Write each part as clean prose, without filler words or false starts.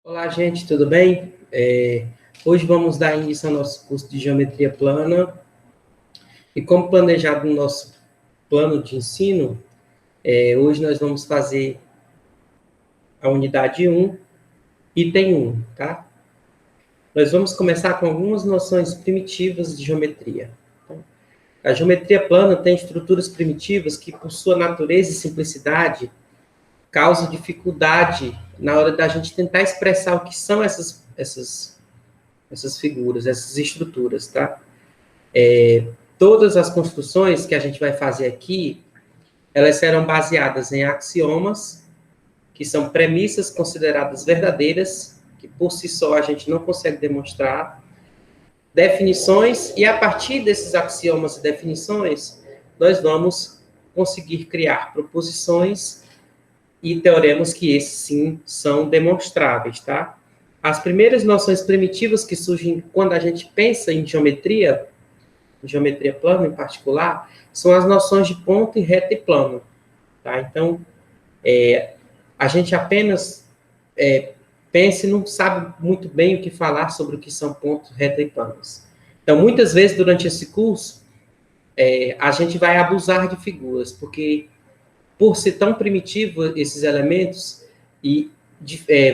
Olá, gente, tudo bem? Hoje vamos dar início ao nosso curso de Geometria Plana. E como planejado no nosso plano de ensino, hoje nós vamos fazer a unidade 1, item 1, tá? Nós vamos começar com algumas noções primitivas de geometria. A geometria plana tem estruturas primitivas que, por sua natureza e simplicidade, causam dificuldade na hora da gente tentar expressar o que são essas figuras, essas estruturas, tá? Todas as construções que a gente vai fazer aqui, elas serão baseadas em axiomas, que são premissas consideradas verdadeiras, que por si só a gente não consegue demonstrar, definições, e a partir desses axiomas e definições, nós vamos conseguir criar proposições e teoremas que esses sim são demonstráveis, tá? As primeiras noções primitivas que surgem quando a gente pensa em geometria plana em particular, são as noções de ponto e reta e plano, tá? Então, a gente apenas pensa e não sabe muito bem o que falar sobre o que são pontos, reta e planos. Então, muitas vezes, durante esse curso, a gente vai abusar de figuras, porque, por ser tão primitivo esses elementos,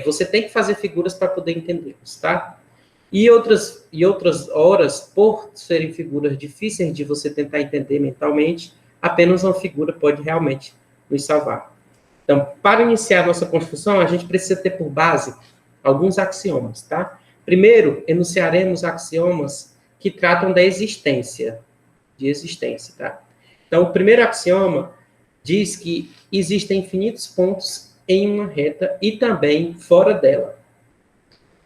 você tem que fazer figuras para poder entendê-los, tá? E outras horas, por serem figuras difíceis de você tentar entender mentalmente, apenas uma figura pode realmente nos salvar. Então, para iniciar a nossa construção, a gente precisa ter por base alguns axiomas, tá? Primeiro, enunciaremos axiomas que tratam da existência, tá? Então, o primeiro axioma diz que existem infinitos pontos em uma reta e também fora dela.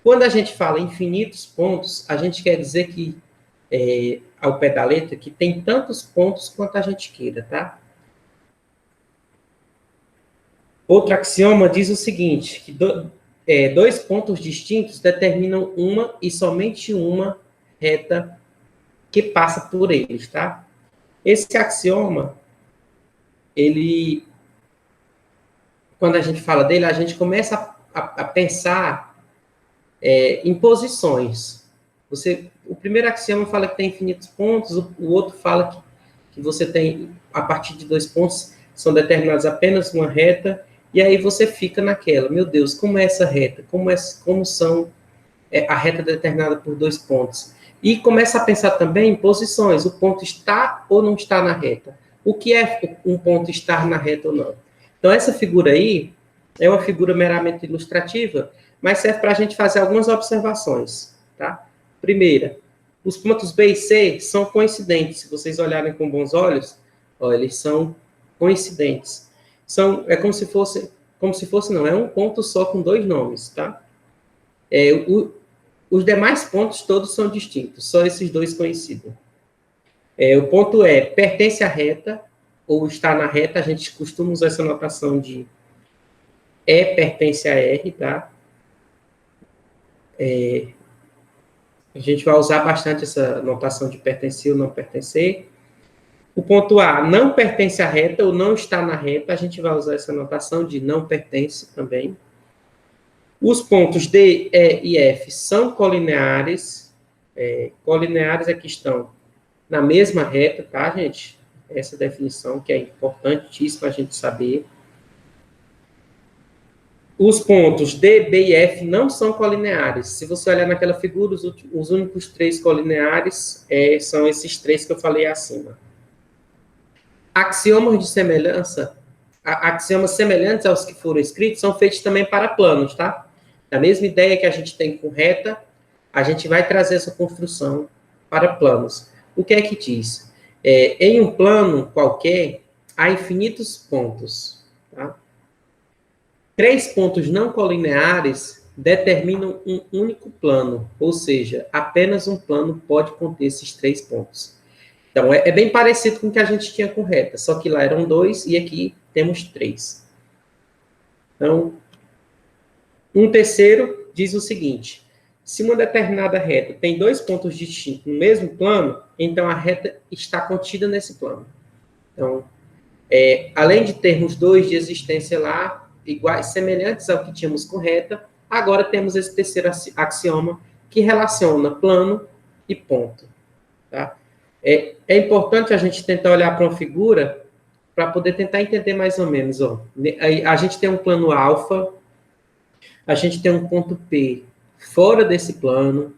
Quando a gente fala infinitos pontos, a gente quer dizer que, ao pé da letra, que tem tantos pontos quanto a gente queira, tá? Outro axioma diz o seguinte, que dois pontos distintos determinam uma e somente uma reta que passa por eles, tá? Esse axioma, quando a gente fala dele, a gente começa a pensar em posições. O primeiro axioma fala que tem infinitos pontos, o outro fala que você tem, a partir de dois pontos, são determinados apenas uma reta, e aí você fica naquela, meu Deus, como é essa reta? Como são a reta determinada por dois pontos? E começa a pensar também em posições, o ponto está ou não está na reta? O que é um ponto estar na reta ou não? Então, essa figura aí é uma figura meramente ilustrativa, mas serve para a gente fazer algumas observações, tá? Primeira, os pontos B e C são coincidentes. Se vocês olharem com bons olhos, eles são coincidentes. É um ponto só com dois nomes, tá? Os demais pontos todos são distintos, só esses dois coincidem. O ponto pertence à reta, ou está na reta, a gente costuma usar essa notação de E pertence a R, tá? A gente vai usar bastante essa notação de pertencer ou não pertencer. O ponto A não pertence à reta ou não está na reta, a gente vai usar essa notação de não pertence também. Os pontos D, E e F são colineares. Colineares é que estão na mesma reta, tá, gente? Essa definição que é importantíssima a gente saber. Os pontos D, B e F não são colineares. Se você olhar naquela figura, os únicos três colineares são esses três que eu falei acima. Axiomas de semelhança, axiomas semelhantes aos que foram escritos, são feitos também para planos, tá? A mesma ideia que a gente tem com reta, a gente vai trazer essa construção para planos. O que é que diz? Em um plano qualquer, há infinitos pontos, tá? 3 pontos não colineares determinam um único plano, ou seja, apenas um plano pode conter esses 3 pontos. Então, é bem parecido com o que a gente tinha com reta, só que lá eram 2 e aqui temos 3. Então, um terceiro diz o seguinte, se uma determinada reta tem 2 pontos distintos no mesmo plano, então a reta está contida nesse plano. Então, além de termos 2 de existência lá, iguais, semelhantes ao que tínhamos com reta, Agora temos esse terceiro axioma que relaciona plano e ponto. Tá? É importante a gente tentar olhar para uma figura para poder tentar entender mais ou menos. Ó. A gente tem um plano alfa, a gente tem um ponto P fora desse plano,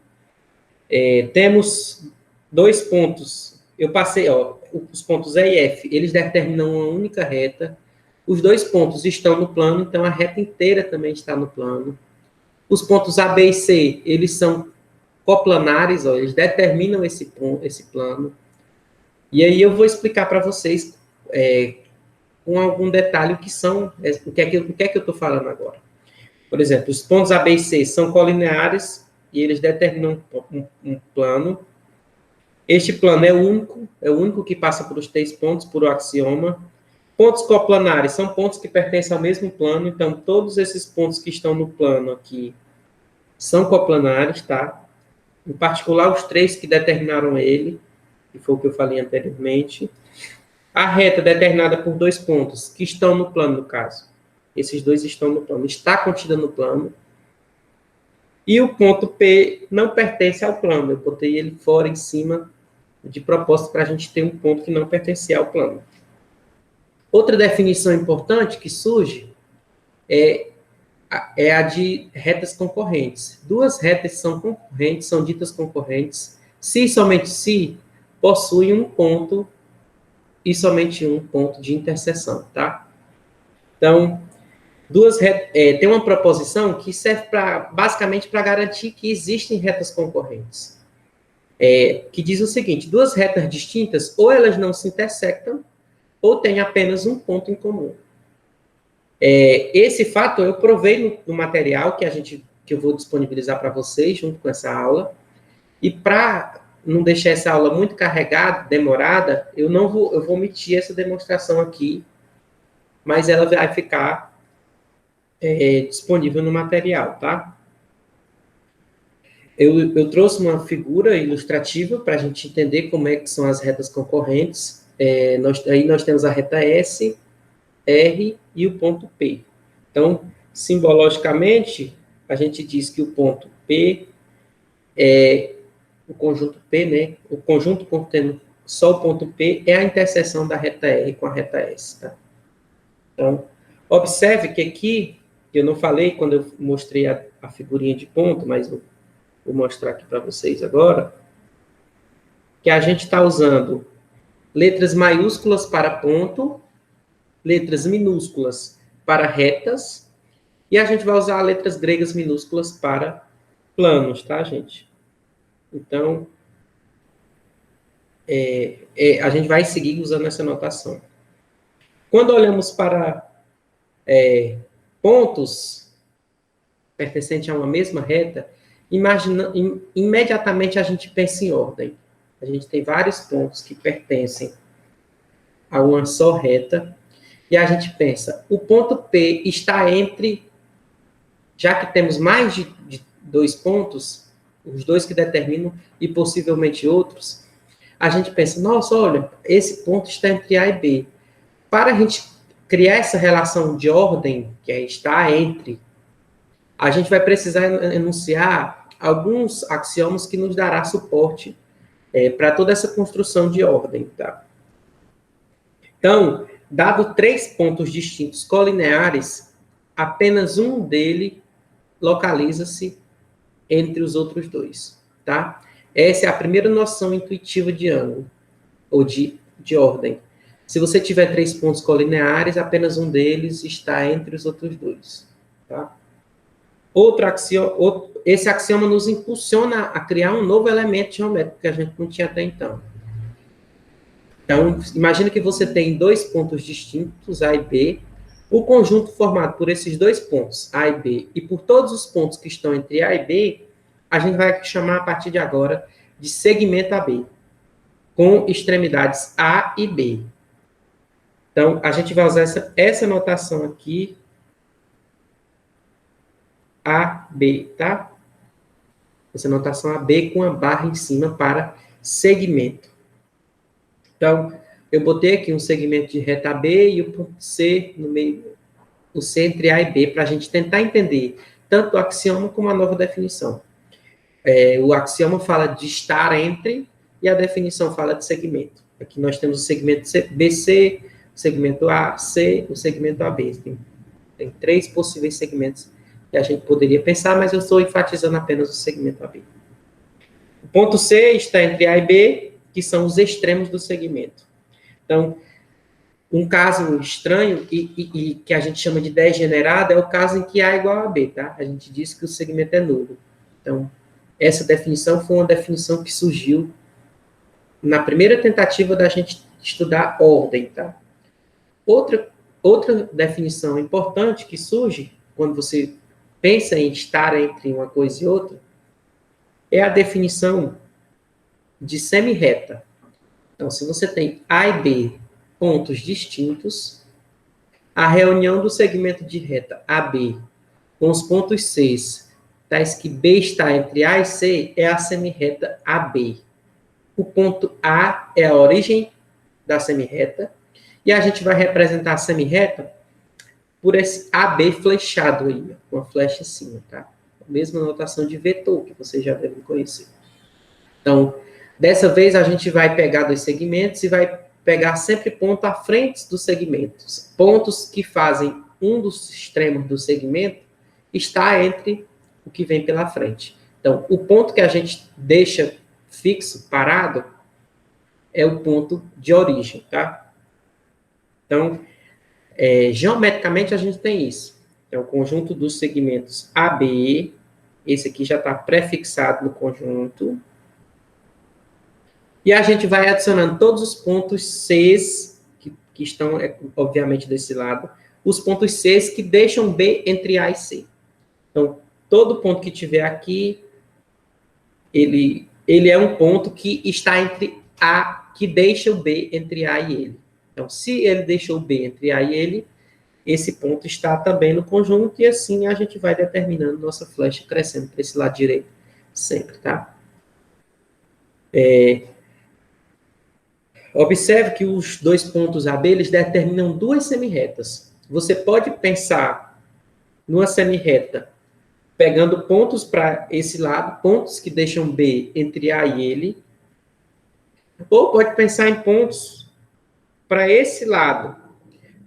temos dois pontos. Eu passei, ó, os pontos E e F, eles determinam uma única reta. Os dois pontos estão no plano, então a reta inteira também está no plano. Os pontos A, B e C, eles são coplanares, ó, eles determinam esse plano. E aí eu vou explicar para vocês com algum detalhe o que são, o que é que eu estou falando agora. Por exemplo, os pontos A, B e C são colineares e eles determinam um plano. Este plano é o único que passa por os três pontos, por o axioma. Pontos coplanares são pontos que pertencem ao mesmo plano, então todos esses pontos que estão no plano aqui são coplanares, tá? Em particular, os três que determinaram ele, que foi o que eu falei anteriormente. A reta determinada por dois pontos, que estão no plano, no caso. Esses dois estão no plano, está contida no plano. E o ponto P não pertence ao plano, eu botei ele fora, em cima, de propósito, para a gente ter um ponto que não pertence ao plano. Outra definição importante que surge é a de retas concorrentes. Duas retas são concorrentes, são ditas concorrentes, se e somente se possuem um ponto e somente um ponto de interseção, tá? Então, tem uma proposição que serve basicamente para garantir que existem retas concorrentes. Que diz o seguinte: duas retas distintas, ou elas não se intersectam, ou têm apenas um ponto em comum. Esse fato eu provei no material que eu vou disponibilizar para vocês, junto com essa aula. E para não deixar essa aula muito carregada, demorada, eu vou omitir essa demonstração aqui, mas ela vai ficar disponível no material, tá? Eu trouxe uma figura ilustrativa para a gente entender como é que são as retas concorrentes. Aí nós temos a reta S, R e o ponto P. Então, simbologicamente, a gente diz que o ponto P o conjunto P, né? O conjunto contendo só o ponto P é a interseção da reta R com a reta S, tá? Então, observe que aqui, eu não falei quando eu mostrei a figurinha de ponto, mas eu vou mostrar aqui para vocês agora, que a gente está usando letras maiúsculas para ponto, letras minúsculas para retas, e a gente vai usar letras gregas minúsculas para planos, tá, gente? Então, a gente vai seguir usando essa notação. Quando olhamos para pontos pertencentes a uma mesma reta, imediatamente a gente pensa em ordem. A gente tem vários pontos que pertencem a uma só reta, e a gente pensa, o ponto P está entre, já que temos mais de dois pontos, os dois que determinam, e possivelmente outros, a gente pensa, nossa, olha, esse ponto está entre A e B. Para a gente criar essa relação de ordem, que é estar entre, a gente vai precisar enunciar alguns axiomas que nos dará suporte para toda essa construção de ordem, tá? Então, dado três pontos distintos colineares, apenas um deles localiza-se entre os outros dois, tá? Essa é a primeira noção intuitiva de ângulo, ou de ordem. Se você tiver três pontos colineares, apenas um deles está entre os outros dois, tá? Esse axioma nos impulsiona a criar um novo elemento geométrico que a gente não tinha até então. Então, imagina que você tem dois pontos distintos, A e B, o conjunto formado por esses dois pontos, A e B, e por todos os pontos que estão entre A e B, a gente vai chamar a partir de agora de segmento AB, com extremidades A e B. Então, a gente vai usar essa notação aqui, AB, tá? Essa notação AB com a barra em cima para segmento. Então, eu botei aqui um segmento de reta B e o ponto C no meio, o C entre A e B, para a gente tentar entender tanto o axioma como a nova definição. O axioma fala de estar entre e a definição fala de segmento. Aqui nós temos o segmento BC, o segmento AC, o segmento AB. Tem 3 possíveis segmentos que a gente poderia pensar, mas eu estou enfatizando apenas o segmento AB. O ponto C está entre A e B, que são os extremos do segmento. Então, um caso estranho e que a gente chama de degenerado é o caso em que A é igual a B, tá? A gente diz que o segmento é nulo. Então, essa definição foi uma definição que surgiu na primeira tentativa da gente estudar ordem, tá? Outra definição importante que surge quando você pensa em estar entre uma coisa e outra é a definição de semirreta. Então, se você tem A e B pontos distintos, a reunião do segmento de reta AB com os pontos C, tais que B está entre A e C, é a semirreta AB. O ponto A é a origem da semirreta, e a gente vai representar a semirreta por esse AB flechado aí, com a flecha em cima, tá? A mesma notação de vetor, que vocês já devem conhecer. Então, dessa vez a gente vai pegar 2 segmentos e vai pegar sempre ponto à frente dos segmentos. Pontos que fazem um dos extremos do segmento está entre o que vem pela frente. Então, o ponto que a gente deixa fixo, parado, é o ponto de origem, tá? Então, geometricamente a gente tem isso. É o conjunto dos segmentos AB, esse aqui já está prefixado no conjunto. E a gente vai adicionando todos os pontos Cs, que estão, obviamente, desse lado, os pontos Cs que deixam B entre A e C. Então, todo ponto que tiver aqui, ele é um ponto que está entre A, que deixa o B entre A e ele. Então, se ele deixou o B entre A e ele, esse ponto está também no conjunto, e assim a gente vai determinando nossa flecha crescendo para esse lado direito, sempre, tá? Observe que os 2 pontos AB, eles determinam 2 semirretas. Você pode pensar numa semirreta pegando pontos para esse lado, pontos que deixam B entre A e ele, ou pode pensar em pontos para esse lado,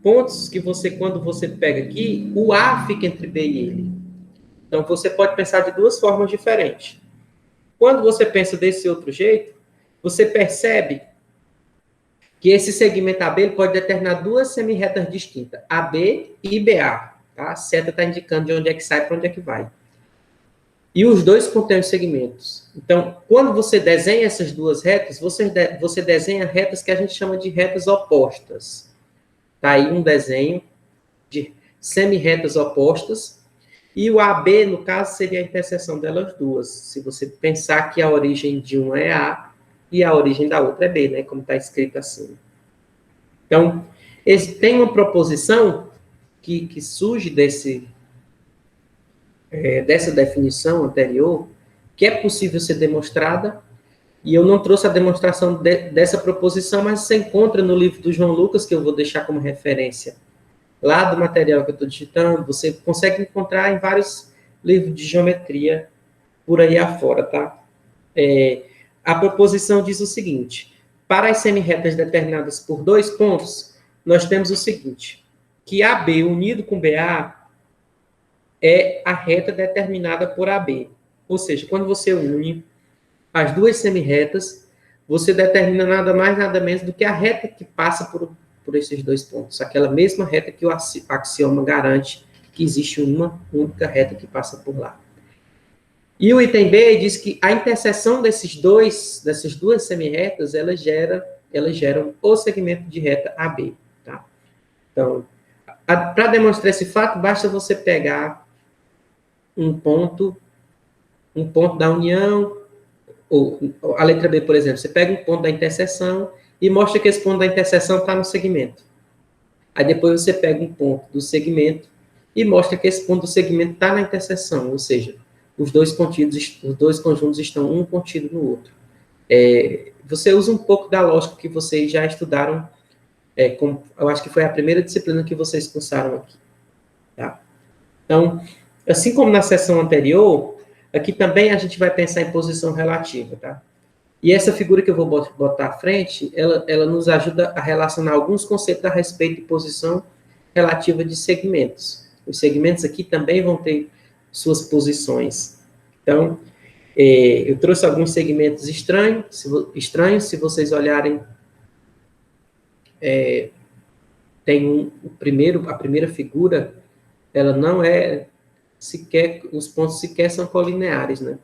pontos que quando você pega aqui, o A fica entre B e ele. Então, você pode pensar de 2 formas diferentes. Quando você pensa desse outro jeito, você percebe que esse segmento AB pode determinar 2 semirretas distintas, AB e BA. Tá? A seta está indicando de onde é que sai para onde é que vai. E os 2 contêm os segmentos. Então, quando você desenha essas 2 retas, você desenha retas que a gente chama de retas opostas. Tá aí um desenho de semirretas opostas. E o AB, no caso, seria a interseção delas duas. Se você pensar que a origem de uma é A e a origem da outra é B, né? Como está escrito assim. Então, tem uma proposição que surge dessa definição anterior, que é possível ser demonstrada, e eu não trouxe a demonstração dessa proposição, mas você encontra no livro do João Lucas, que eu vou deixar como referência, lá do material que eu estou digitando, você consegue encontrar em vários livros de geometria por aí afora, tá? A proposição diz o seguinte: para as semirretas determinadas por 2 pontos, nós temos o seguinte, que AB unido com BA é a reta determinada por AB. Ou seja, quando você une as 2 semirretas, você determina nada mais, nada menos do que a reta que passa por esses 2 pontos. Aquela mesma reta que o axioma garante que existe uma única reta que passa por lá. E o item B diz que a interseção dessas 2 semirretas, elas geram o segmento de reta AB. Tá? Então, para demonstrar esse fato, basta você pegar um ponto da união, ou a letra B, por exemplo, você pega um ponto da interseção e mostra que esse ponto da interseção está no segmento. Aí depois você pega um ponto do segmento e mostra que esse ponto do segmento está na interseção, ou seja, os dois conjuntos estão um contido no outro. Você usa um pouco da lógica que vocês já estudaram, eu acho que foi a primeira disciplina que vocês cursaram aqui. Tá? Então, Assim como na sessão anterior, aqui também a gente vai pensar em posição relativa, tá? E essa figura que eu vou botar à frente, ela nos ajuda a relacionar alguns conceitos a respeito de posição relativa de segmentos. Os segmentos aqui também vão ter suas posições. Então, eu trouxe alguns segmentos estranhos, se vocês olharem, a primeira figura, ela não é sequer, os pontos sequer são colineares, né?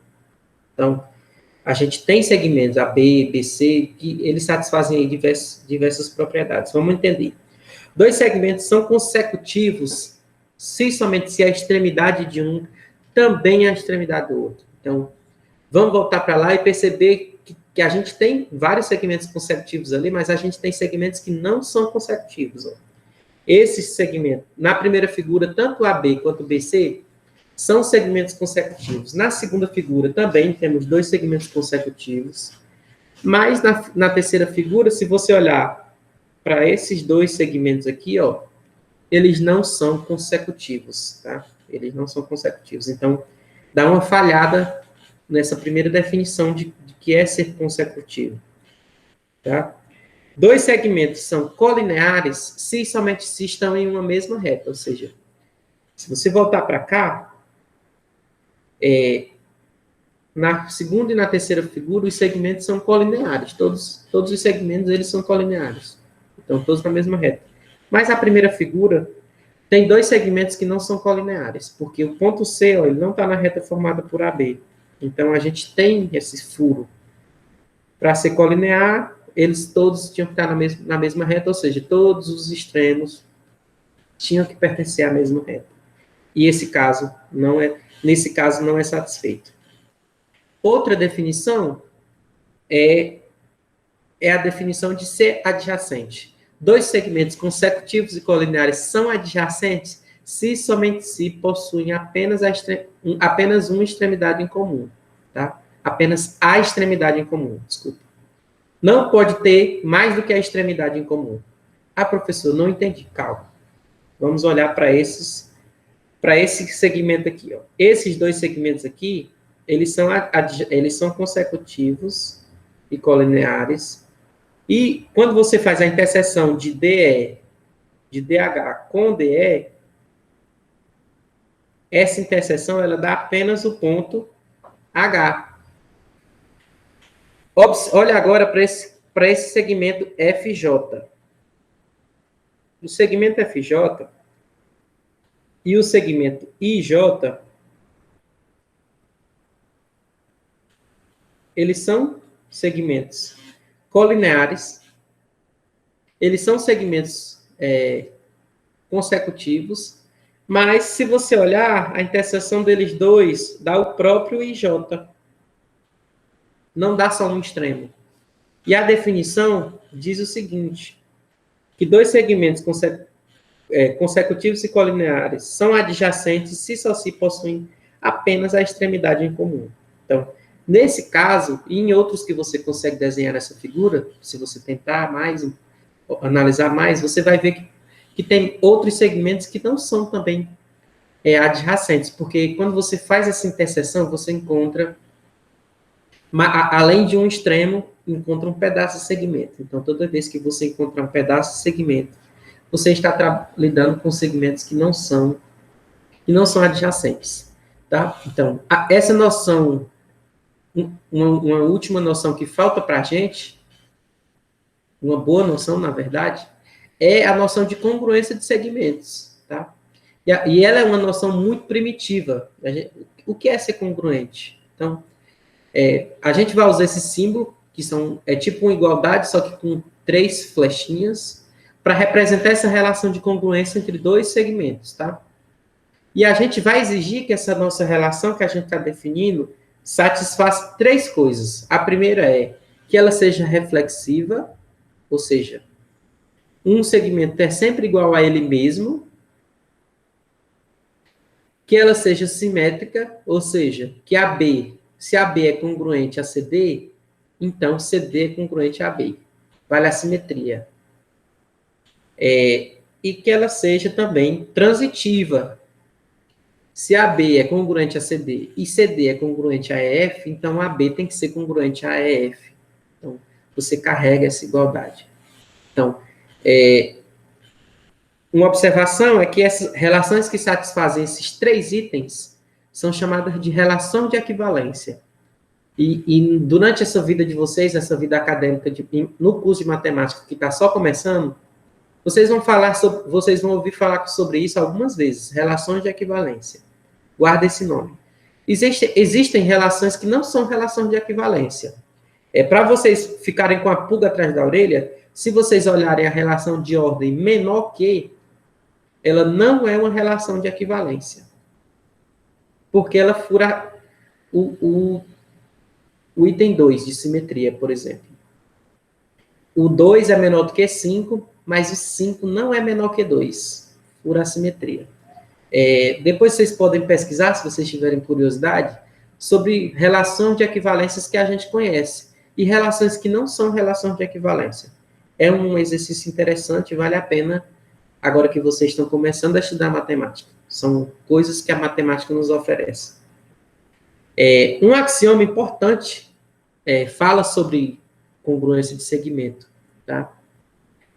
Então, a gente tem segmentos A, B, BC, que eles satisfazem aí diversas propriedades. Vamos entender. Dois segmentos são consecutivos somente se a extremidade de um também é a extremidade do outro. Então, vamos voltar para lá e perceber que a gente tem vários segmentos consecutivos ali, mas a gente tem segmentos que não são consecutivos. Ó. Esses segmentos, na primeira figura, tanto AB quanto BC, são segmentos consecutivos. Na segunda figura também temos dois segmentos consecutivos, mas na terceira figura, se você olhar para esses dois segmentos aqui, ó, eles não são consecutivos, tá? Eles não são consecutivos. Então, dá uma falhada nessa primeira definição de que é ser consecutivo, tá? Dois segmentos são colineares se somente se estão em uma mesma reta, ou seja, se você voltar para cá, na segunda e na terceira figura, os segmentos são colineares. Todos os segmentos, eles são colineares. Então, todos na mesma reta. Mas a primeira figura tem dois segmentos que não são colineares, porque o ponto C, ó, ele não está na reta formada por AB. Então, a gente tem esse furo. Para ser colinear, eles todos tinham que estar na mesma reta, ou seja, todos os extremos tinham que pertencer à mesma reta. E nesse caso não é satisfeito. Outra definição é a definição de ser adjacente. Dois segmentos consecutivos e colineares são adjacentes se somente se possuem apenas uma extremidade em comum. Tá? Apenas a extremidade em comum, desculpa. Não pode ter mais do que a extremidade em comum. Ah, professor, não entendi. Calma. Vamos olhar para esse segmento aqui. Ó. Esses dois segmentos aqui, eles são consecutivos e colineares. E quando você faz a interseção de DH com DE, essa interseção ela dá apenas o ponto H. Olha agora para esse segmento FJ. O segmento FJ e o segmento IJ, eles são segmentos colineares, eles são segmentos consecutivos, mas se você olhar, a interseção deles dois dá o próprio IJ. Não dá só um extremo. E a definição diz o seguinte, que dois segmentos consecutivos e colineares são adjacentes se só se possuem apenas a extremidade em comum. Então, nesse caso, e em outros que você consegue desenhar essa figura, se você tentar analisar mais, você vai ver que tem outros segmentos que não são também adjacentes, porque quando você faz essa interseção, você encontra, além de um extremo, encontra um pedaço de segmento. Então, toda vez que você encontra um pedaço de segmento, você está lidando com segmentos que não são adjacentes. Tá? Então, essa noção, uma última noção que falta para a gente, uma boa noção, na verdade, é a noção de congruência de segmentos. Tá? E ela é uma noção muito primitiva. O que é ser congruente? Então, a gente vai usar esse símbolo, que é tipo uma igualdade, só que com 3 flechinhas, para representar essa relação de congruência entre dois segmentos, tá? E a gente vai exigir que essa nossa relação que a gente está definindo satisfaça 3 coisas. A primeira é que ela seja reflexiva, ou seja, um segmento é sempre igual a ele mesmo, que ela seja simétrica, ou seja, que se AB é congruente a CD, então CD é congruente a AB. Vale a simetria. E que ela seja também transitiva. Se AB é congruente a CD e CD é congruente a EF, então AB tem que ser congruente a EF. Então, você carrega essa igualdade. Então, uma observação é que essas relações que satisfazem esses 3 itens são chamadas de relação de equivalência. E durante essa vida de vocês, essa vida acadêmica no curso de matemática que está só começando, vocês vão ouvir falar sobre isso algumas vezes, relações de equivalência. Guarda esse nome. Existem relações que não são relações de equivalência. Para vocês ficarem com a pulga atrás da orelha, se vocês olharem a relação de ordem menor que, ela não é uma relação de equivalência. Porque ela fura o item 2 de simetria, por exemplo. O 2 é menor do que 5, mas o 5 não é menor que 2. Fura a simetria. Depois vocês podem pesquisar, se vocês tiverem curiosidade, sobre relação de equivalências que a gente conhece e relações que não são relações de equivalência. É um exercício interessante, vale a pena, agora que vocês estão começando a estudar matemática. São coisas que a matemática nos oferece. Um axioma importante fala sobre congruência de segmento. Tá?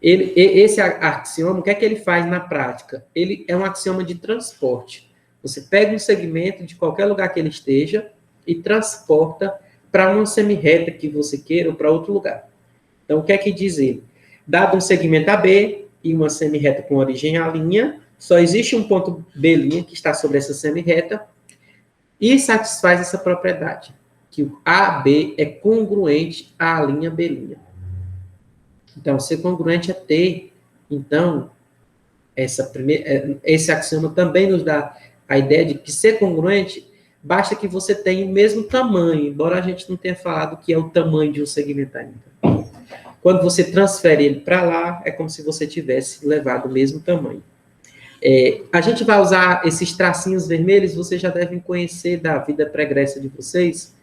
Esse axioma, o que é que ele faz na prática? Ele é um axioma de transporte. Você pega um segmento de qualquer lugar que ele esteja e transporta para uma semirreta que você queira ou para outro lugar. Então, o que é que diz ele? Dado um segmento AB e uma semirreta com origem A', só existe um ponto B' que está sobre essa semirreta e satisfaz essa propriedade, que o AB é congruente à linha B'. Então, ser congruente é ter, então, esse axioma também nos dá a ideia de que ser congruente basta que você tenha o mesmo tamanho, embora a gente não tenha falado que é o tamanho de um segmento ainda. Quando você transfere ele para lá, é como se você tivesse levado o mesmo tamanho. A gente vai usar esses tracinhos vermelhos, vocês já devem conhecer da vida pregressa de vocês,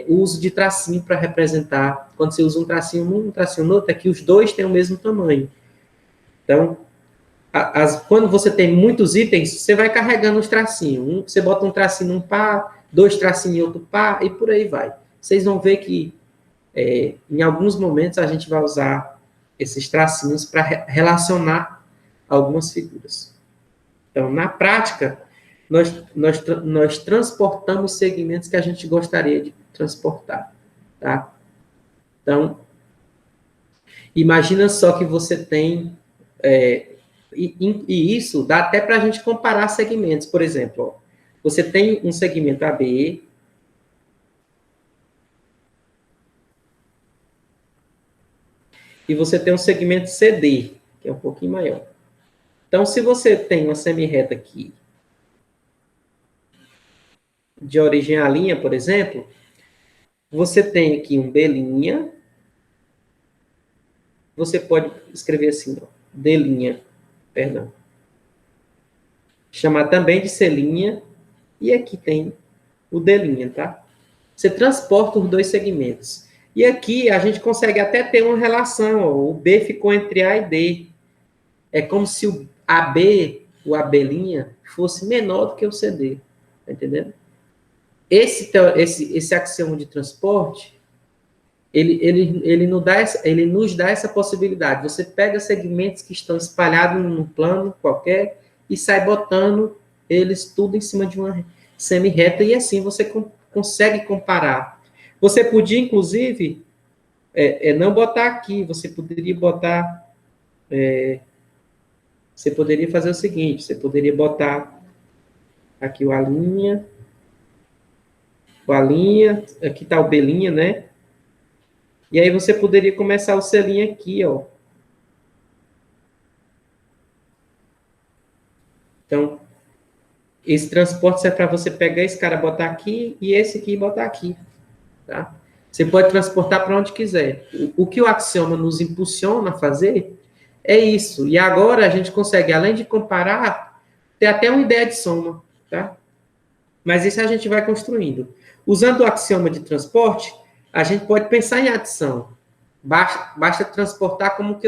o uso de tracinho para representar, quando você usa um tracinho num, um tracinho no outro, é que os dois têm o mesmo tamanho. Então, quando você tem muitos itens, você vai carregando os tracinhos. Você bota um tracinho num par, 2 tracinhos em outro par, e por aí vai. Vocês vão ver que, em alguns momentos, a gente vai usar esses tracinhos para relacionar algumas figuras. Então, na prática, nós transportamos segmentos que a gente gostaria de transportar, tá? Então, imagina só que você tem... E isso dá até para a gente comparar segmentos. Por exemplo, ó, você tem um segmento AB, e você tem um segmento CD, que é um pouquinho maior. Então, se você tem uma semirreta aqui, de origem A', por exemplo, você tem aqui um B', você pode escrever assim, ó, D', perdão. Chamar também de C', e aqui tem o D', tá? Você transporta os dois segmentos. E aqui a gente consegue até ter uma relação, ó, o B ficou entre A e D. É como se o AB fosse menor do que o CD. Tá entendendo? Esse axioma de transporte, ele nos dá essa possibilidade. Você pega segmentos que estão espalhados num plano qualquer e sai botando eles tudo em cima de uma semirreta, e assim você consegue comparar. Você podia, inclusive, não botar aqui, você poderia botar... você poderia fazer o seguinte, você poderia botar aqui o A', aqui está o B', né? E aí você poderia começar o C' aqui, ó. Então, esse transporte é para você pegar esse cara, botar aqui, e esse aqui botar aqui, tá? Você pode transportar para onde quiser. O que o axioma nos impulsiona a fazer é isso. E agora a gente consegue, além de comparar, ter até uma ideia de soma, tá? Mas isso a gente vai construindo. Usando o axioma de transporte, a gente pode pensar em adição. Basta transportar como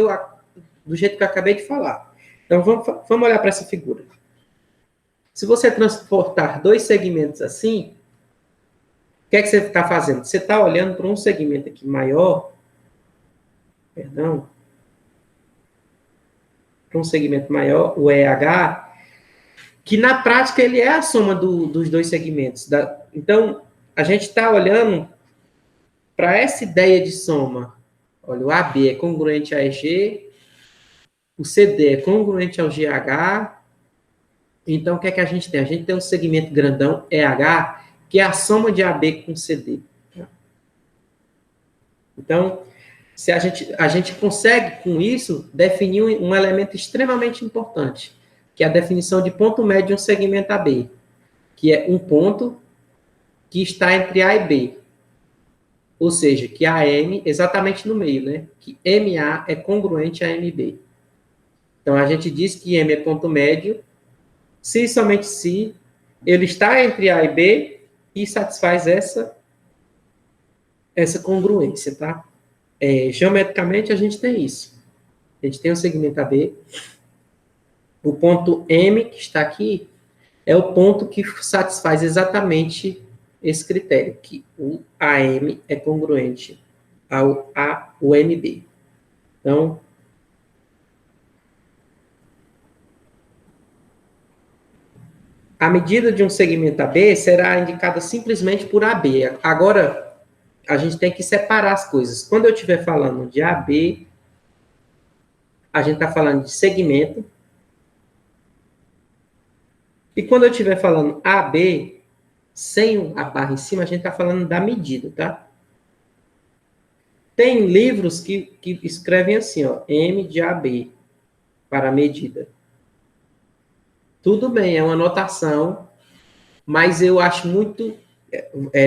do jeito que eu acabei de falar. Então, vamos olhar para essa figura. Se você transportar dois segmentos assim, o que é que você está fazendo? Você está olhando para um segmento aqui maior, perdão, para um segmento maior, o EH, que na prática ele é a soma dos dois segmentos. Então, a gente está olhando para essa ideia de soma. Olha, o AB é congruente a EG, o CD é congruente ao GH. Então, o que é que a gente tem? A gente tem um segmento grandão, EH, que é a soma de AB com CD. Então, se a gente consegue, com isso, definir um elemento extremamente importante, que é a definição de ponto médio de um segmento AB, que é um ponto que está entre A e B. Ou seja, que AM, exatamente no meio, né? Que MA é congruente a MB. Então, a gente diz que M é ponto médio, se somente se ele está entre A e B e satisfaz essa congruência, tá? Geometricamente, a gente tem isso. A gente tem o segmento AB. O ponto M, que está aqui, é o ponto que satisfaz exatamente esse critério, que o AM é congruente ao MB. Então, a medida de um segmento AB será indicada simplesmente por AB. Agora, a gente tem que separar as coisas. Quando eu estiver falando de AB, a gente está falando de segmento. E quando eu estiver falando AB, sem a barra em cima, a gente está falando da medida, tá? Tem livros que escrevem assim, ó, M de AB, para a medida. Tudo bem, é uma notação, mas eu acho muito...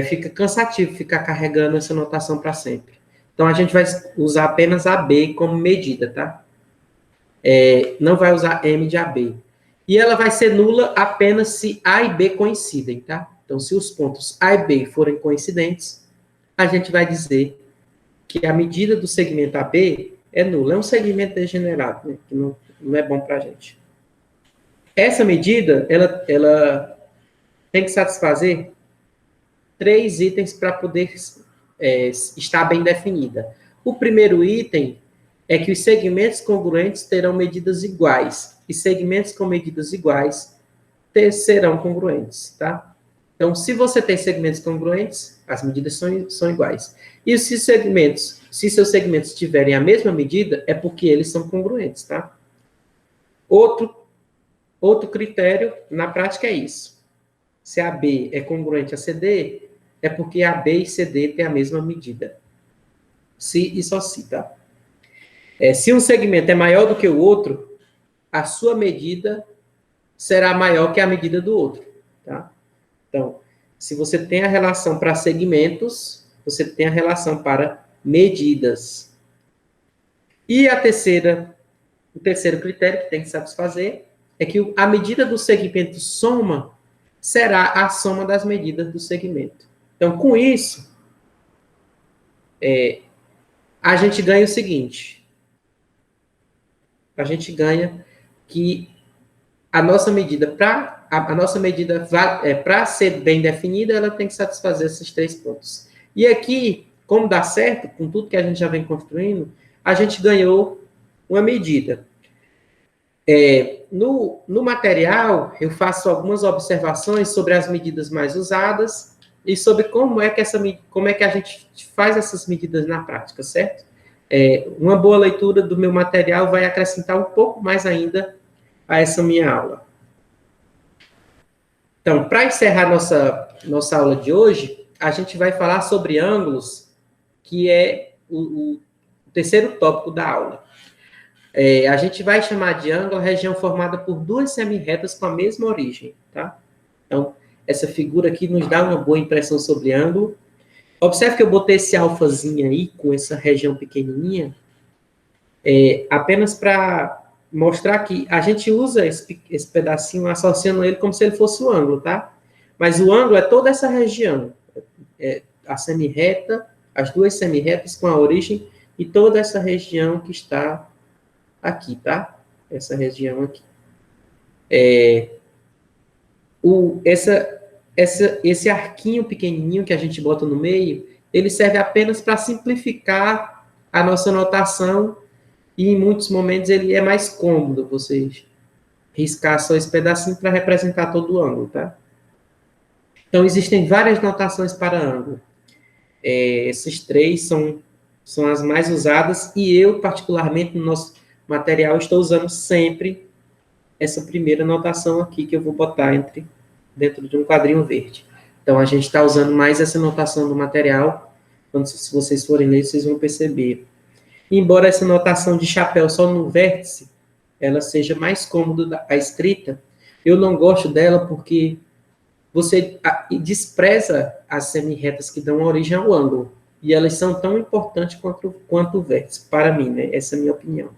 fica cansativo ficar carregando essa notação para sempre. Então, a gente vai usar apenas AB como medida, tá? Não vai usar M de AB. E ela vai ser nula apenas se A e B coincidem, tá? Então, se os pontos A e B forem coincidentes, a gente vai dizer que a medida do segmento AB é nula. É um segmento degenerado, né? Que não é bom para a gente. Essa medida, ela tem que satisfazer 3 itens para poder estar bem definida. O primeiro item é que os segmentos congruentes terão medidas iguais, e segmentos com medidas iguais serão congruentes, tá? Então, se você tem segmentos congruentes, as medidas são iguais. E se seus segmentos tiverem a mesma medida, é porque eles são congruentes, tá? Outro critério, na prática, é isso. Se AB é congruente a CD, é porque AB e CD têm a mesma medida. Se e só se, tá? Se um segmento é maior do que o outro, a sua medida será maior que a medida do outro, tá? Então, se você tem a relação para segmentos, você tem a relação para medidas. E o terceiro critério que tem que satisfazer é que a medida do segmento soma será a soma das medidas do segmento. Então, com isso, a gente ganha o seguinte. A gente ganha que a nossa medida, para ser bem definida, ela tem que satisfazer esses 3 pontos. E aqui, como dá certo, com tudo que a gente já vem construindo, a gente ganhou uma medida. No material, eu faço algumas observações sobre as medidas mais usadas e sobre como é que a gente faz essas medidas na prática, certo? Uma boa leitura do meu material vai acrescentar um pouco mais ainda a essa minha aula. Então, para encerrar nossa aula de hoje, a gente vai falar sobre ângulos, que é o terceiro tópico da aula. A gente vai chamar de ângulo a região formada por 2 semirretas com a mesma origem, tá? Então, essa figura aqui nos dá uma boa impressão sobre ângulo. Observe que eu botei esse alfazinho aí, com essa região pequenininha, apenas para mostrar que a gente usa esse pedacinho associando ele como se ele fosse o ângulo, tá? Mas o ângulo é toda essa região. A semirreta, as 2 semirretas com a origem e toda essa região que está aqui, tá? Essa região aqui. esse arquinho pequenininho que a gente bota no meio, ele serve apenas para simplificar a nossa notação e em muitos momentos ele é mais cômodo vocês riscar só esse pedacinho para representar todo o ângulo, tá? Então, existem várias notações para ângulo. Esses três são as mais usadas e eu, particularmente, no nosso material, estou usando sempre essa primeira notação aqui que eu vou botar dentro de um quadrinho verde. Então, a gente está usando mais essa notação do material. Quando, se vocês forem ler, vocês vão perceber. Embora essa notação de chapéu só no vértice, ela seja mais cômoda a escrita, eu não gosto dela porque você despreza as semirretas que dão origem ao ângulo. E elas são tão importantes quanto o vértice, para mim, né? Essa é a minha opinião.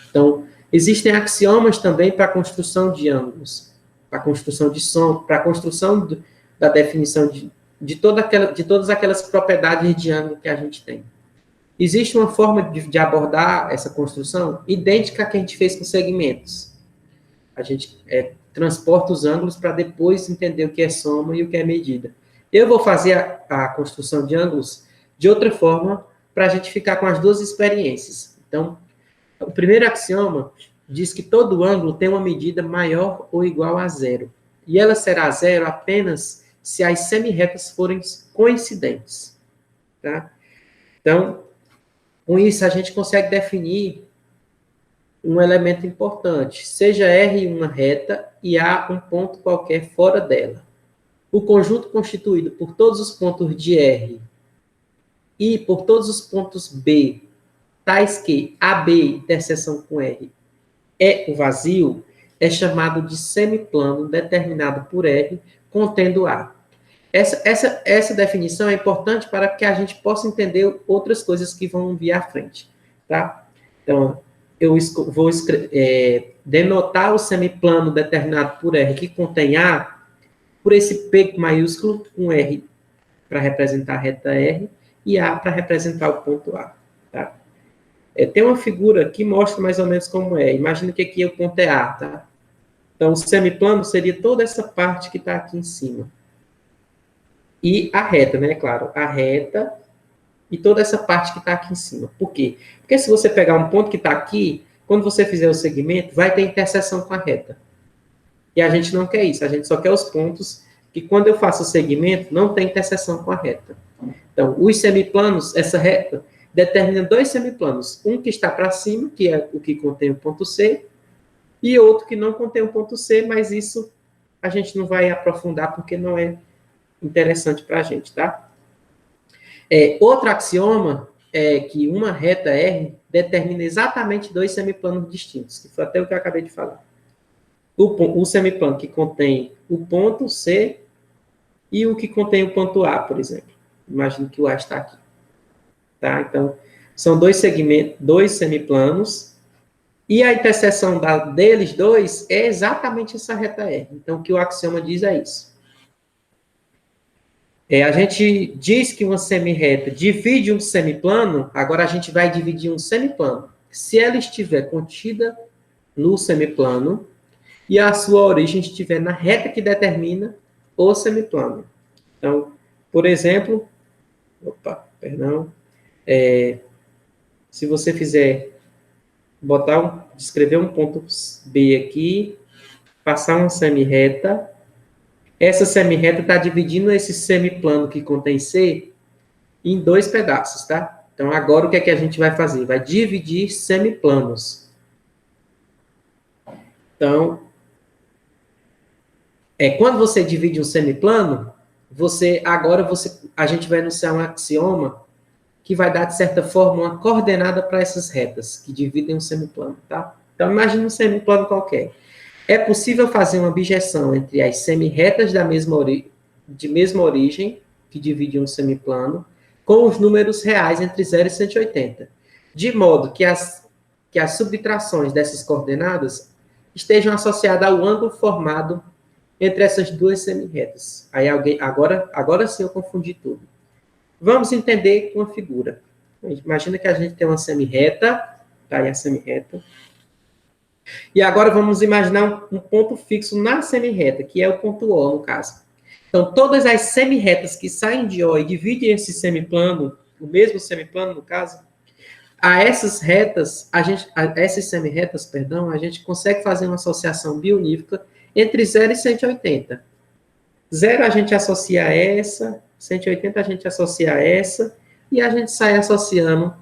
Então, existem axiomas também para a construção de ângulos, para a construção de som, para a construção da definição de todas aquelas propriedades de ângulo que a gente tem. Existe uma forma de abordar essa construção idêntica à que a gente fez com segmentos. A gente transporta os ângulos para depois entender o que é soma e o que é medida. Eu vou fazer a construção de ângulos de outra forma para a gente ficar com as duas experiências. Então, o primeiro axioma diz que todo ângulo tem uma medida maior ou igual a zero. E ela será zero apenas se as semirretas forem coincidentes. Tá? Então, com isso, a gente consegue definir um elemento importante. Seja R uma reta e A um ponto qualquer fora dela. O conjunto constituído por todos os pontos de R e por todos os pontos B, tais que AB, interseção com R, é o vazio, é chamado de semiplano determinado por R, contendo A. Essa definição é importante para que a gente possa entender outras coisas que vão vir à frente, tá? Então, eu vou denotar o semiplano determinado por R que contém A por esse P maiúsculo com R para representar a reta R e A para representar o ponto A, tá? Tem uma figura que mostra mais ou menos como é. Imagina que aqui o ponto é A, tá? Então, o semiplano seria toda essa parte que está aqui em cima. E a reta, né? Claro, a reta e toda essa parte que está aqui em cima. Por quê? Porque se você pegar um ponto que está aqui, quando você fizer o segmento, vai ter interseção com a reta. E a gente não quer isso, a gente só quer os pontos que quando eu faço o segmento, não tem interseção com a reta. Então, os semiplanos, essa reta, determina dois semiplanos. Um que está para cima, que é o que contém o ponto C, e outro que não contém o ponto C, mas isso a gente não vai aprofundar porque não é interessante para a gente, tá? Outro axioma é que uma reta R determina exatamente dois semiplanos distintos, que foi até o que eu acabei de falar. O semiplano que contém o ponto C e o que contém o ponto A, por exemplo. Imagino que o A está aqui. Tá? Então, são dois semiplanos, e a interseção deles dois é exatamente essa reta R. Então, o que o axioma diz é isso. A gente diz que uma semirreta divide um semiplano, agora a gente vai dividir um semiplano. Se ela estiver contida no semiplano e a sua origem estiver na reta que determina o semiplano. Então, por exemplo, se você fizer escrever um ponto B aqui, passar uma semirreta, essa semirreta está dividindo esse semiplano que contém C em dois pedaços, tá? Então, agora o que é que a gente vai fazer? Vai dividir semiplanos. Então, quando você divide um semiplano, a gente vai enunciar um axioma que vai dar, de certa forma, uma coordenada para essas retas que dividem um semiplano, tá? Então, imagine um semiplano qualquer. É possível fazer uma objeção entre as semirretas de mesma origem, que dividem um semiplano, com os números reais entre 0 e 180, de modo que as subtrações dessas coordenadas estejam associadas ao ângulo formado entre essas duas semirretas. Aí agora sim eu confundi tudo. Vamos entender com uma figura. Imagina que a gente tem uma semirreta, tá aí a semirreta. E agora vamos imaginar um ponto fixo na semirreta, que é o ponto O, no caso. Então, todas as semirretas que saem de O e dividem esse semiplano, o mesmo semiplano, no caso, a essas retas, essas semirretas, perdão, a gente consegue fazer uma associação bionífica entre 0 e 180. 0 a gente associa a essa, 180 a gente associa a essa, e a gente sai associando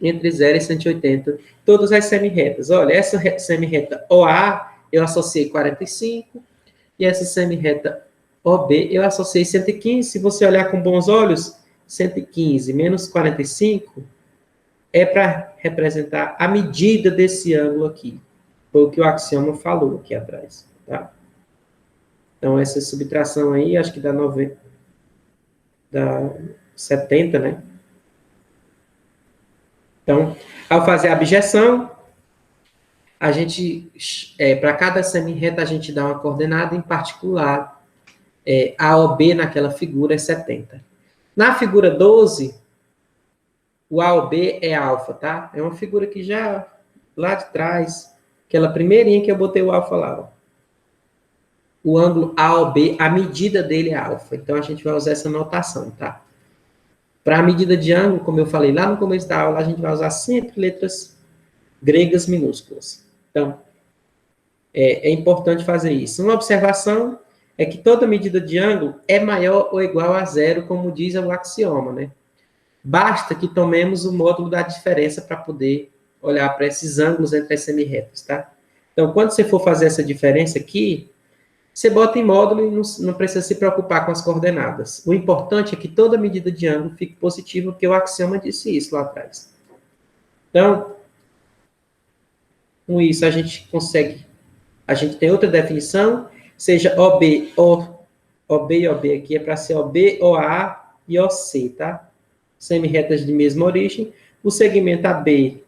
entre 0 e 180 todas as semirretas. Olha, essa semirreta OA eu associei 45, e essa semirreta OB eu associei 115. Se você olhar com bons olhos, 115 menos 45 é para representar a medida desse ângulo aqui. Foi o que o axioma falou aqui atrás, tá? Então, essa subtração aí, acho que dá 90, dá 70, né? Então, ao fazer a abjeção, a gente, para cada semirreta, a gente dá uma coordenada, em particular, A ou B naquela figura é 70. Na figura 12, o A ou B é alfa, tá? É uma figura que já, lá de trás, aquela primeirinha que eu botei o alfa lá, ó. O ângulo A ou B, a medida dele é alfa. Então, a gente vai usar essa notação, tá? Para a medida de ângulo, como eu falei lá no começo da aula, a gente vai usar sempre letras gregas minúsculas. Então, é importante fazer isso. Uma observação é que toda medida de ângulo é maior ou igual a zero, como diz o axioma, né? Basta que tomemos o módulo da diferença para poder olhar para esses ângulos entre as semirretas, tá? Então, quando você for fazer essa diferença aqui, você bota em módulo e não precisa se preocupar com as coordenadas. O importante é que toda medida de ângulo fique positiva, porque o axioma disse isso lá atrás. Então, com isso, a gente consegue... A gente tem outra definição, seja OB, OB e OB aqui é para ser OB, OA e OC, tá? Semirretas de mesma origem. O segmento AB,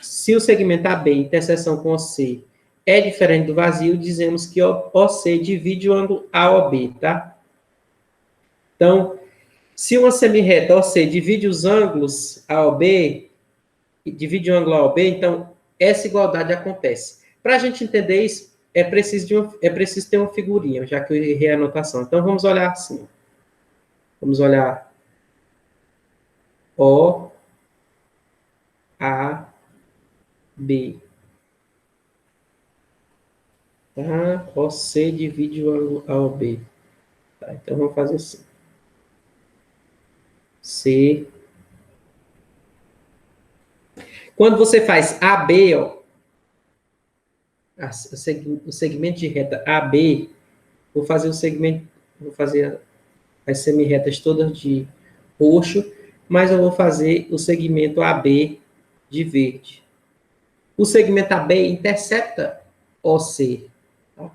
se o segmento AB, interseção com OC, é diferente do vazio, dizemos que OC divide o ângulo AOB, tá? Então, se uma semirreta OC divide os ângulos AOB, divide o ângulo AOB, então essa igualdade acontece. Para a gente entender isso, é preciso ter uma figurinha, já que eu errei a anotação. Então, vamos olhar assim. Vamos olhar O, A, B. Tá? OC divide o ângulo AOB. Tá? Então, vamos fazer assim. C. Quando você faz AB, ó, o segmento de reta AB, vou fazer as semirretas todas de roxo, mas eu vou fazer o segmento AB de verde. O segmento AB intercepta OC. Tá?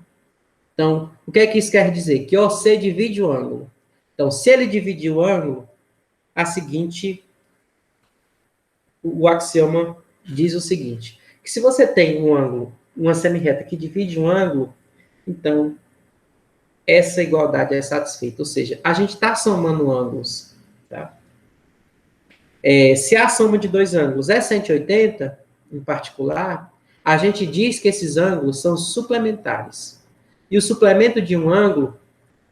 Então, o que é que isso quer dizer? Que OC divide o ângulo. Então, se ele dividir o ângulo, o axioma diz o seguinte, que se você tem um ângulo, uma semirreta que divide um ângulo, então essa igualdade é satisfeita. Ou seja, a gente está somando ângulos. Tá? Se a soma de dois ângulos é 180, em particular, a gente diz que esses ângulos são suplementares. E o suplemento de um ângulo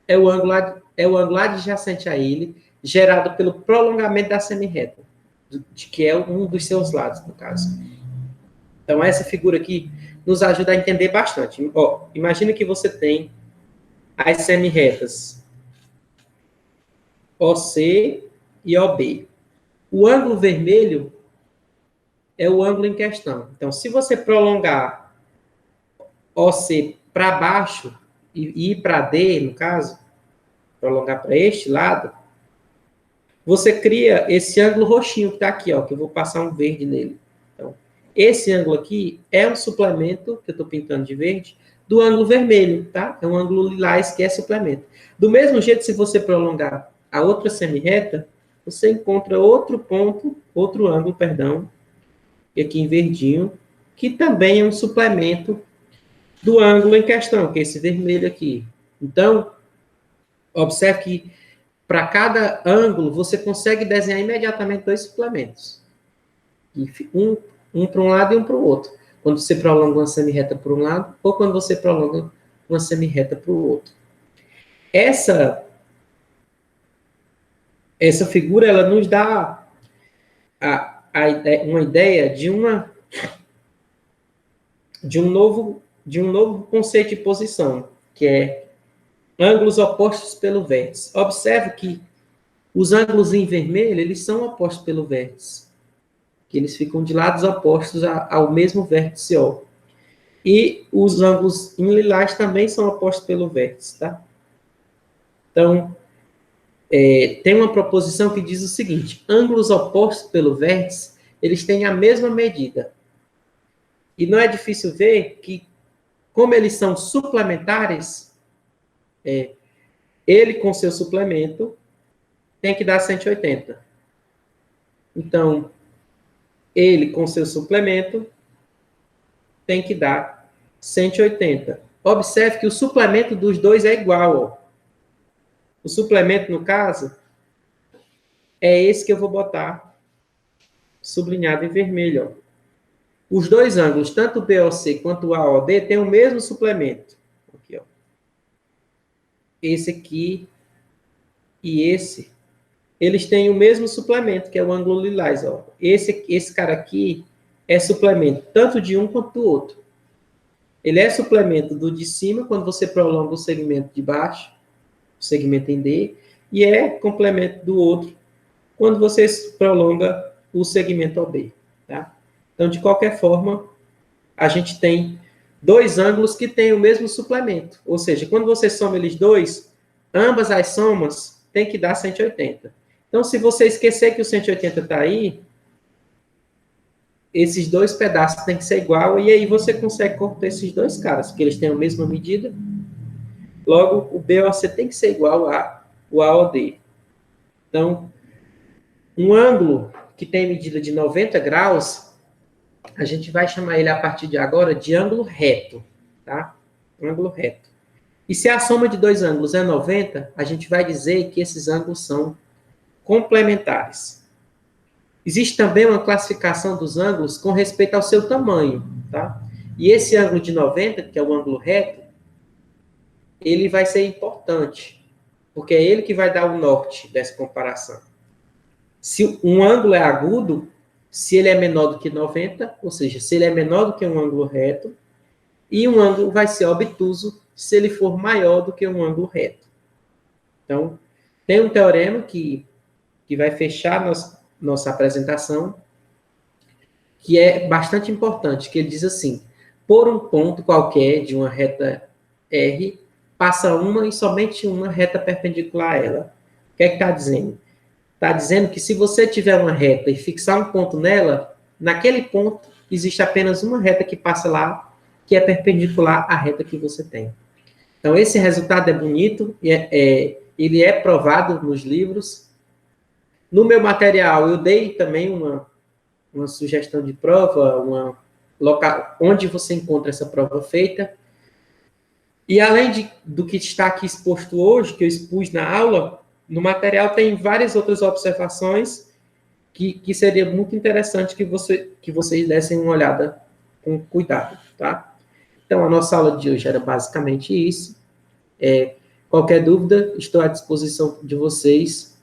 é o ângulo adjacente a ele, gerado pelo prolongamento da semirreta, que é um dos seus lados, no caso. Então, essa figura aqui nos ajuda a entender bastante. Ó, imagina que você tem as semirretas OC e OB. O ângulo vermelho é o ângulo em questão. Então, se você prolongar OC para baixo e ir para D, no caso, prolongar para este lado, você cria esse ângulo roxinho que está aqui, ó, que eu vou passar um verde nele. Então, esse ângulo aqui é um suplemento, que eu estou pintando de verde, do ângulo vermelho, tá? É um ângulo lilás que é suplemento. Do mesmo jeito, se você prolongar a outra semirreta, você encontra outro ponto, outro ângulo, perdão, aqui em verdinho, que também é um suplemento do ângulo em questão, que é esse vermelho aqui. Então, observe que para cada ângulo, você consegue desenhar imediatamente dois suplementos. Um para um lado e um para o outro. quando você prolonga uma semirreta para um lado, ou quando você prolonga uma semirreta para o outro. Essa figura, ela nos dá uma ideia de um novo conceito de posição, que é ângulos opostos pelo vértice. Observe que os ângulos em vermelho, eles são opostos pelo vértice, que eles ficam de lados opostos ao mesmo vértice O. E os ângulos em lilás também são opostos pelo vértice, tá? Então, tem uma proposição que diz o seguinte: ângulos opostos pelo vértice, eles têm a mesma medida. E não é difícil ver que, como eles são suplementares, ele com seu suplemento tem que dar 180. Então, ele com seu suplemento tem que dar 180. Observe que o suplemento dos dois é igual. Ó. O suplemento, no caso, é esse que eu vou botar sublinhado em vermelho. Ó. Os dois ângulos, tanto o BOC quanto o AOD, têm o mesmo suplemento. Aqui, ó. Esse aqui e esse, eles têm o mesmo suplemento, que é o ângulo lilás. Ó. Esse cara aqui é suplemento tanto de um quanto do outro. Ele é suplemento do de cima, quando você prolonga o segmento de baixo, o segmento em D, e é complemento do outro, quando você prolonga o segmento OB. Tá? Então, de qualquer forma, a gente tem dois ângulos que têm o mesmo suplemento. Ou seja, quando você soma eles dois, ambas as somas têm que dar 180. Então, se você esquecer que o 180 está aí, esses dois pedaços têm que ser igual, e aí você consegue cortar esses dois caras, porque eles têm a mesma medida. Logo, o BOC tem que ser igual ao AOD. Então, um ângulo que tem medida de 90 graus, a gente vai chamar ele, a partir de agora, de ângulo reto. Tá? Ângulo reto. E se a soma de dois ângulos é 90, a gente vai dizer que esses ângulos são complementares. Existe também uma classificação dos ângulos com respeito ao seu tamanho, tá? E esse ângulo de 90, que é o ângulo reto, ele vai ser importante, porque é ele que vai dar o norte dessa comparação. Se um ângulo é agudo, se ele é menor do que 90, ou seja, se ele é menor do que um ângulo reto, e um ângulo vai ser obtuso se ele for maior do que um ângulo reto. Então, tem um teorema que vai fechar nossa apresentação, que é bastante importante, que ele diz assim: por um ponto qualquer de uma reta R, passa uma e somente uma reta perpendicular a ela. O que é que está dizendo? Está dizendo que se você tiver uma reta e fixar um ponto nela, naquele ponto existe apenas uma reta que passa lá, que é perpendicular à reta que você tem. Então, esse resultado é bonito, ele é provado nos livros. No meu material, eu dei também uma sugestão de prova, local onde você encontra essa prova feita. E além do que está aqui exposto hoje, que eu expus na aula, no material tem várias outras observações que seria muito interessante que vocês dessem uma olhada com cuidado, tá? Então, a nossa aula de hoje era basicamente isso. Qualquer dúvida, estou à disposição de vocês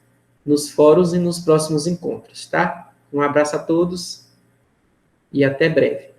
nos fóruns e nos próximos encontros, tá? Um abraço a todos e até breve.